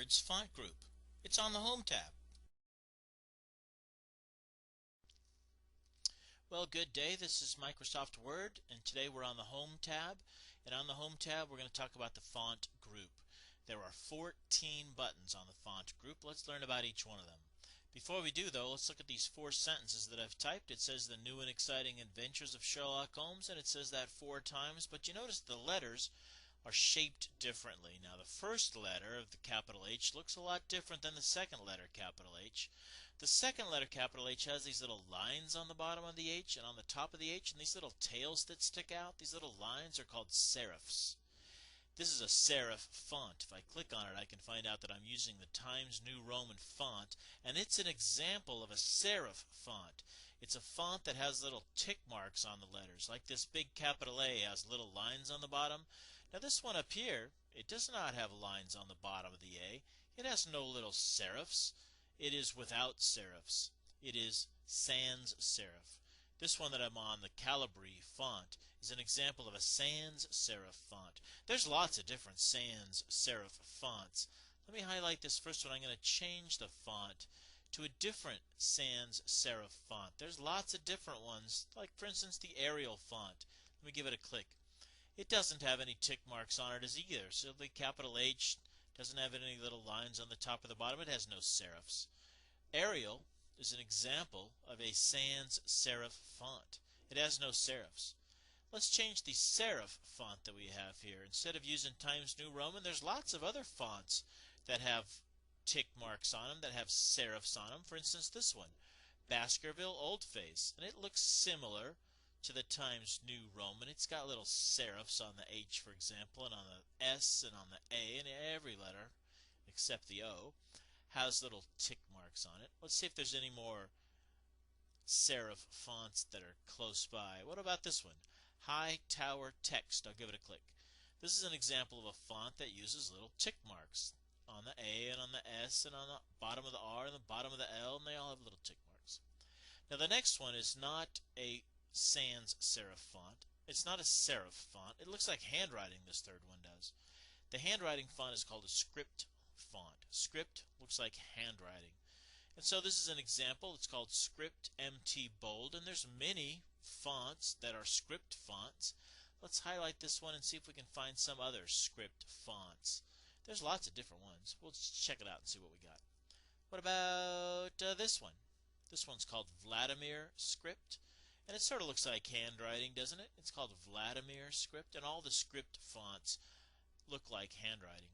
Word's font group. It's on the Home tab. Well, good day. This is Microsoft Word, and today we're on the Home tab. And on the Home tab, we're going to talk about the font group. There are 14 buttons on the font group. Let's learn about each one of them. Before we do, though, let's look at these 4 sentences that I've typed. It says the new and exciting adventures of Sherlock Holmes, and it says that 4 times. But you notice the letters are shaped differently. Now, the first letter of the capital H looks a lot different than the second letter, capital H. The second letter, capital H, has these little lines on the bottom of the H and on the top of the H, and these little tails that stick out. These little lines are called serifs. This is a serif font. If I click on it, I can find out that I'm using the Times New Roman font, and it's an example of a serif font. It's a font that has little tick marks on the letters, like this big capital A has little lines on the bottom. Now this one up here, it does not have lines on the bottom of the A. It has no little serifs. It is without serifs. It is sans serif. This one that I'm on, the Calibri font, is an example of a sans serif font. There's lots of different sans serif fonts. Let me highlight this first one. I'm going to change the font to a different sans serif font. There's lots of different ones, like for instance the Arial font. Let me give it a click. It doesn't have any tick marks on it as either. So the capital H doesn't have any little lines on the top or the bottom. It has no serifs. Arial is an example of a sans serif font. It has no serifs. Let's change the serif font that we have here. Instead of using Times New Roman, there's lots of other fonts that have tick marks on them, that have serifs on them. For instance, this one, Baskerville Oldface, and it looks similar to the Times New Roman. It's got little serifs on the H, for example, and on the S and on the A, and every letter except the O has little tick marks on it. Let's see if there's any more serif fonts that are close by. What about this one? High Tower Text. I'll give it a click. This is an example of a font that uses little tick marks on the A and on the S and on the bottom of the R and the bottom of the L, and they all have little tick marks. Now the next one is not a sans serif font. It's not a serif font. It looks like handwriting, this third one does. The handwriting font is called a script font. Script looks like handwriting. And so this is an example. It's called Script MT Bold, and there's many fonts that are script fonts. Let's highlight this one and see if we can find some other script fonts. There's lots of different ones. We'll just check it out and see what we got. What about this one? This one's called Vladimir Script, and it sort of looks like handwriting, doesn't it? It's called Vladimir Script, and all the script fonts look like handwriting.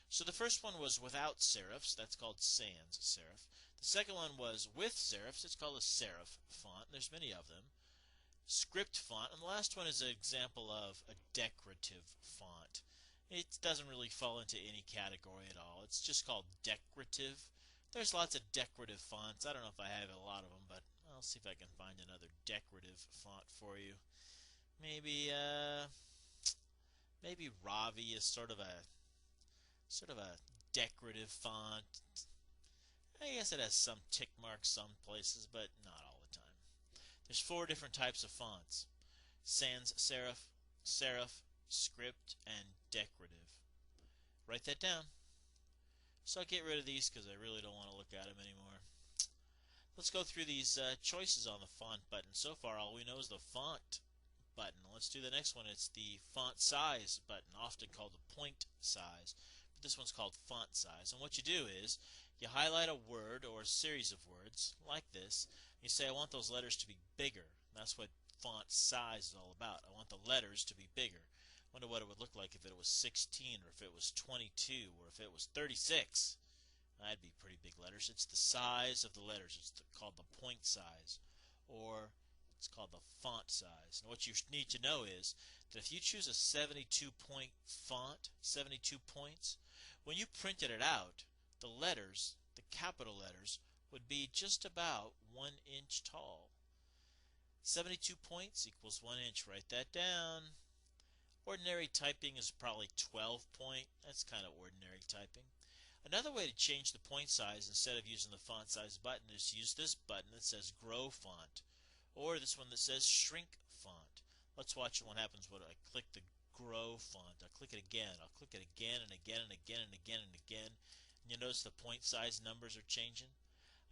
So the first one was without serifs. That's called sans serif. The second one was with serifs. It's called a serif font. There's many of them. Script font. And the last one is an example of a decorative font. It doesn't really fall into any category at all. It's just called decorative. There's lots of decorative fonts. I don't know if I have a lot of them, but I'll see if I can find another decorative font for you. Maybe Ravi is sort of a decorative font. I guess it has some tick marks some places, but not all the time. There's 4 different types of fonts: sans serif, serif, script, and decorative. Write that down. So I'll get rid of these because I really don't want to look at them anymore. Let's go through these choices on the font button. So far all we know is the font button. Let's do the next one. It's the font size button, often called the point size. This one's called font size, and what you do is you highlight a word or a series of words like this. You say I want those letters to be bigger. That's what font size is all about. I want the letters to be bigger. I wonder what it would look like if it was 16 or if it was 22 or if it was 36. That'd be pretty big letters. It's the size of the letters. It's called the point size, or it's called the font size. And what you need to know is that if you choose a 72-point font, 72 points, when you printed it out, the letters, the capital letters, would be just about 1 inch tall. 72 points equals 1 inch. Write that down. Ordinary typing is probably 12 point. That's kind of ordinary typing. Another way to change the point size instead of using the font size button is to use this button that says Grow Font, or this one that says Shrink Font. Let's watch what happens when I click the grow font. I'll click it again. I'll click it again and again and again and again and again. And you notice the point size numbers are changing.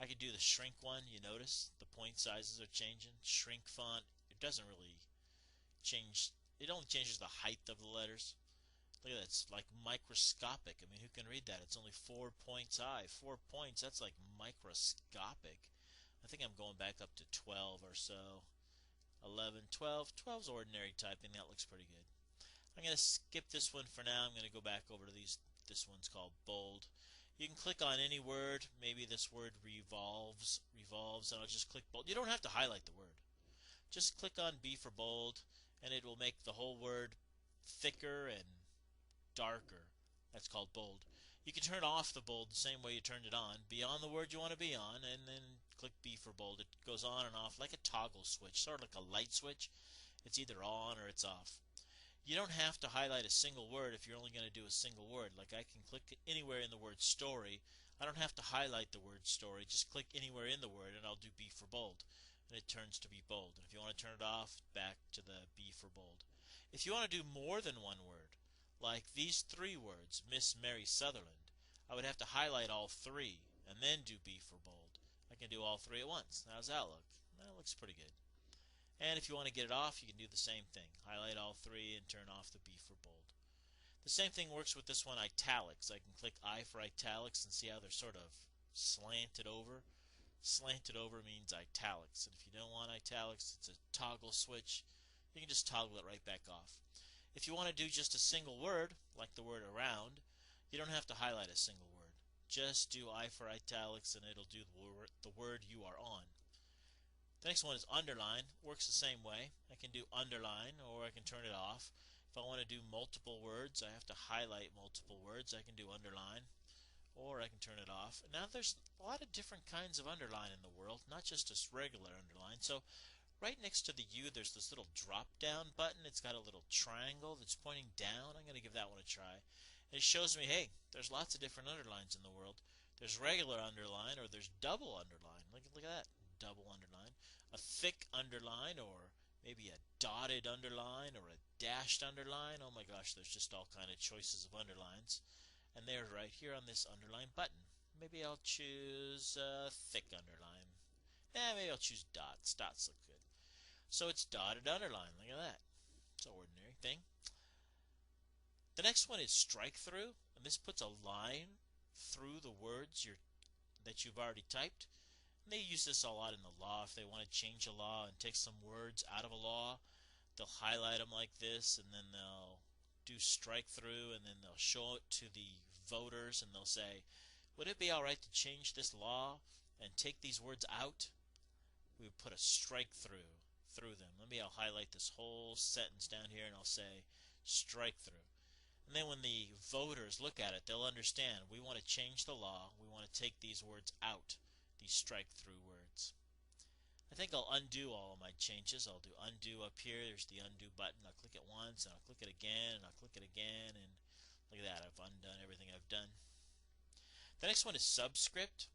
I could do the shrink one. You notice the point sizes are changing. Shrink font, it doesn't really change. It only changes the height of the letters. Look at that. It's like microscopic. I mean, who can read that? It's only 4 points high. 4 points, that's like microscopic. I think I'm going back up to 12 or so. 11, 12. 12's ordinary typing. That looks pretty good. I'm going to skip this one for now. I'm going to go back over to these. This one's called bold. You can click on any word. Maybe this word revolves, and I'll just click bold. You don't have to highlight the word. Just click on B for bold, and it will make the whole word thicker and darker. That's called bold. You can turn off the bold the same way you turned it on. Be on the word you want to be on, and then click B for bold. It goes on and off like a toggle switch, sort of like a light switch. It's either on or it's off. You don't have to highlight a single word if you're only going to do a single word. Like I can click anywhere in the word story. I don't have to highlight the word story. Just click anywhere in the word and I'll do B for bold. And it turns to be bold. And if you want to turn it off, back to the B for bold. If you want to do more than one word, like these 3 words, Miss Mary Sutherland, I would have to highlight all 3 and then do B for bold. I can do all 3 at once. How's that look? That looks pretty good. And if you want to get it off, you can do the same thing. Highlight all 3 and turn off the B for bold. The same thing works with this one, italics. I can click I for italics and see how they're sort of slanted over. Slanted over means italics. And if you don't want italics, it's a toggle switch. You can just toggle it right back off. If you want to do just a single word, like the word around, you don't have to highlight a single word. Just do I for italics and it'll do the word you are on. The next one is underline. Works the same way. I can do underline or I can turn it off. If I want to do multiple words, I have to highlight multiple words. I can do underline or I can turn it off. Now there's a lot of different kinds of underline in the world, not just a regular underline. So right next to the U there's this little drop down button. It's got a little triangle that's pointing down. I'm going to give that one a try. And it shows me, hey, there's lots of different underlines in the world. There's regular underline or there's double underline. Look at that. Double underline, a thick underline, or maybe a dotted underline or a dashed underline. Oh my gosh, there's just all kind of choices of underlines, and they're right here on this underline button. Maybe I'll choose thick underline. Maybe I'll choose dots. Dots look good. So it's dotted underline. Look at that. It's an ordinary thing. The next one is strike through, and this puts a line through the words that you've already typed. They use this a lot in the law. If they want to change a law and take some words out of a law, they'll highlight them like this, and then they'll do strike through, and then they'll show it to the voters, and they'll say, would it be all right to change this law and take these words out? We would put a strike through them. I'll highlight this whole sentence down here, and I'll say strike through. And then when the voters look at it, they'll understand we want to change the law. We want to take these words out. These strike through words. I think I'll undo all of my changes. I'll do undo up here. There's the undo button. I'll click it once, and I'll click it again, and I'll click it again, and look at that. I've undone everything I've done. The next one is subscript.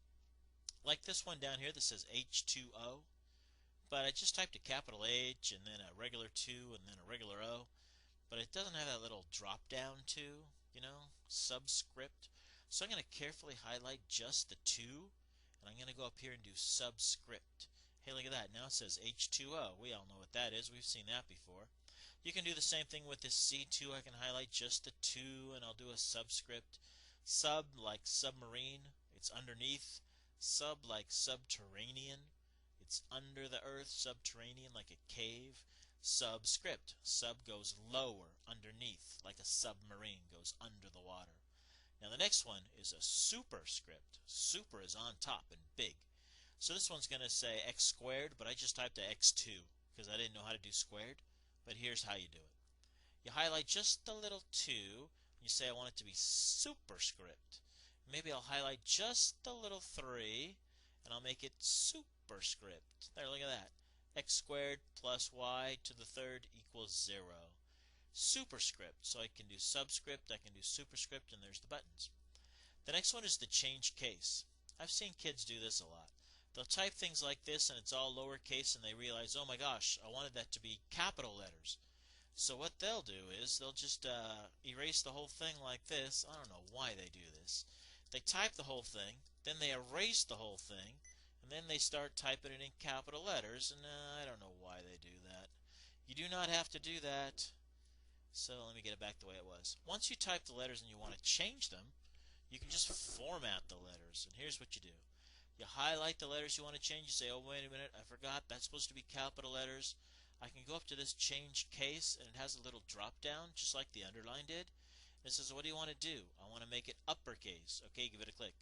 Like this one down here that says H2O, but I just typed a capital H and then a regular 2 and then a regular O, but it doesn't have that little drop down 2, subscript. So I'm going to carefully highlight just the 2. And I'm going to go up here and do subscript. Hey, look at that. Now it says H2O. We all know what that is. We've seen that before. You can do the same thing with this C2. I can highlight just the 2, and I'll do a subscript. Sub, like submarine. It's underneath. Sub, like subterranean. It's under the earth. Subterranean, like a cave. Subscript. Sub goes lower, underneath, like a submarine goes under the water. Now the next one is a superscript. Super is on top and big. So this one's going to say x squared, but I just typed a x2 because I didn't know how to do squared. But here's how you do it. You highlight just the little 2. You say I want it to be superscript. Maybe I'll highlight just the little 3, and I'll make it superscript. There, look at that. X squared plus y to the third equals 0. Superscript. So I can do subscript, I can do superscript, and there's the buttons. The next one is the change case. I've seen kids do this a lot. They'll type things like this and it's all lowercase and they realize, oh my gosh, I wanted that to be capital letters. So what they'll do is they'll just erase the whole thing like this. I don't know why they do this. They type the whole thing, then they erase the whole thing, and then they start typing it in capital letters, and I don't know why they do that. You do not have to do that. So let me get it back the way it was. Once you type the letters and you want to change them, you can just format the letters. And here's what you do. You highlight the letters you want to change. You say, oh, wait a minute, I forgot. That's supposed to be capital letters. I can go up to this change case, and it has a little drop down, just like the underline did. And it says, what do you want to do? I want to make it uppercase. Okay, give it a click.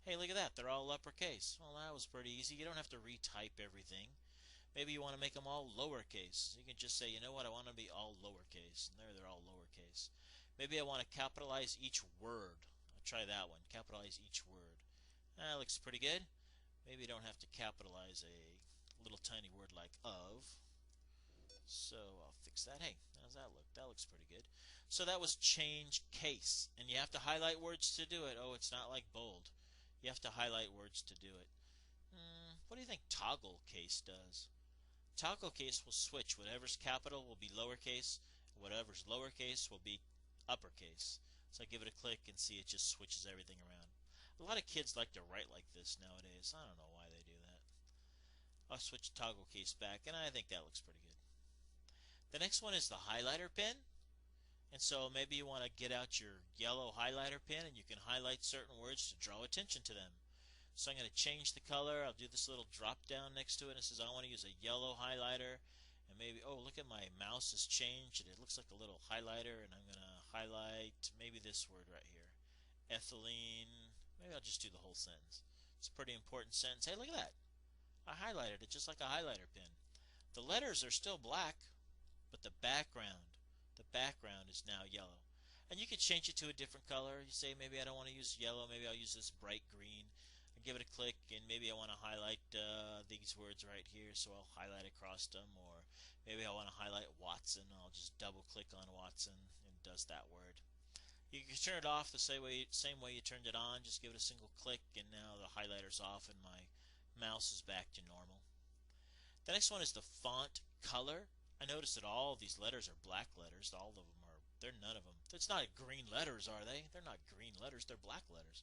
Hey, look at that. They're all uppercase. Well, that was pretty easy. You don't have to retype everything. Maybe you want to make them all lowercase. You can just say, you know what, I want to be all lowercase. And there, they're all lowercase. Maybe I want to capitalize each word. I'll try that one. Capitalize each word. That looks pretty good. Maybe you don't have to capitalize a little tiny word like of. So I'll fix that. Hey, how's that look? That looks pretty good. So that was change case. And you have to highlight words to do it. Oh, it's not like bold. You have to highlight words to do it. What do you think toggle case does? Toggle case will switch. Whatever's capital will be lowercase. Whatever's lowercase will be uppercase. So I give it a click and see it just switches everything around. A lot of kids like to write like this nowadays. I don't know why they do that. I'll switch toggle case back, and I think that looks pretty good. The next one is the highlighter pen. And so maybe you want to get out your yellow highlighter pen and you can highlight certain words to draw attention to them. So I'm going to change the color. I'll do this little drop down next to it. And it says I want to use a yellow highlighter. And maybe, oh, look at my mouse has changed. And it looks like a little highlighter. And I'm going to highlight maybe this word right here. Ethylene. Maybe I'll just do the whole sentence. It's a pretty important sentence. Hey, look at that. I highlighted it just like a highlighter pen. The letters are still black, but the background is now yellow. And you could change it to a different color. You say maybe I don't want to use yellow, maybe I'll use this bright green. I give it a click, and maybe I want to highlight these words right here, so I'll highlight across them. Or maybe I want to highlight Watson. I'll just double click on Watson and it does that word. You can turn it off the same way you turned it on. Just give it a single click, and now the highlighter's off and my mouse is back to normal. The next one is the font color. I noticed that all of these letters are black letters. All of them are, they're none of them. It's not green letters, are they? They're not green letters, they're black letters.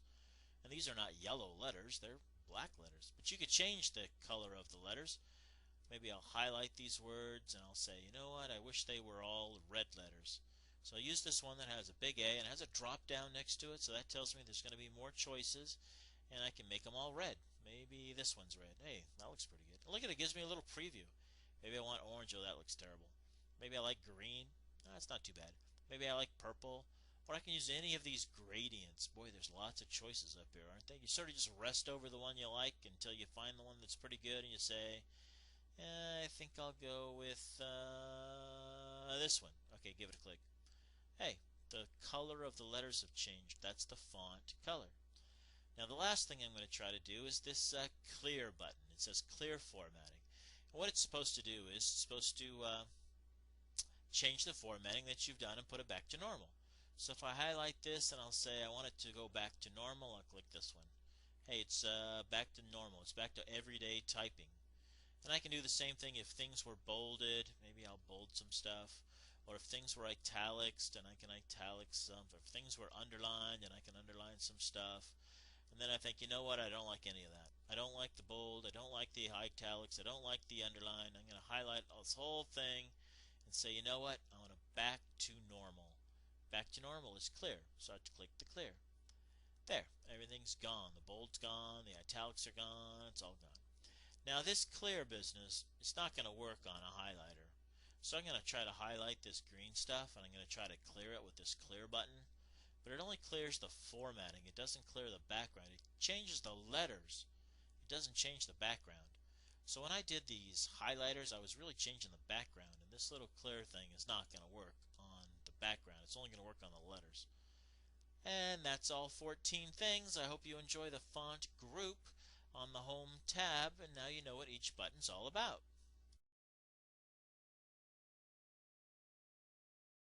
And these are not yellow letters, they're black letters. But you could change the color of the letters. Maybe I'll highlight these words and I'll say, you know what, I wish they were all red letters. So I'll use this one that has a big A and has a drop down next to it, so that tells me there's going to be more choices, and I can make them all red. Maybe this one's red. Hey, that looks pretty good. Look at it, it gives me a little preview. Maybe I want orange. Oh, that looks terrible. Maybe I like green. No, that's not too bad. Maybe I like purple. Or I can use any of these gradients. Boy, there's lots of choices up here, aren't there? You sort of just rest over the one you like until you find the one that's pretty good, and you say, I think I'll go with this one. Okay, give it a click. Hey, the color of the letters have changed. That's the font color. Now, the last thing I'm going to try to do is this clear button. It says clear formatting. What it's supposed to do is it's supposed to change the formatting that you've done and put it back to normal. So if I highlight this and I'll say I want it to go back to normal, I'll click this one. Hey, it's back to normal. It's back to everyday typing. And I can do the same thing if things were bolded. Maybe I'll bold some stuff. Or if things were italics, then I can italics some. Or if things were underlined, then I can underline some stuff. And then I think, you know what, I don't like any of that. I don't like the bold, I don't like the italics, I don't like the underline. I'm going to highlight this whole thing and say, you know what, I want to back to normal. Back to normal is clear, so I have to click the clear. There, everything's gone. The bold's gone, the italics are gone, it's all gone. Now this clear business, it's not going to work on a highlighter. So I'm going to try to highlight this green stuff, and I'm going to try to clear it with this clear button. But it only clears the formatting. It doesn't clear the background. It changes the letters. It doesn't change the background. So when I did these highlighters, I was really changing the background, and this little clear thing is not going to work on the background. It's only going to work on the letters. And that's all 14 things. I hope you enjoy the font group on the Home tab, and now you know what each button's all about.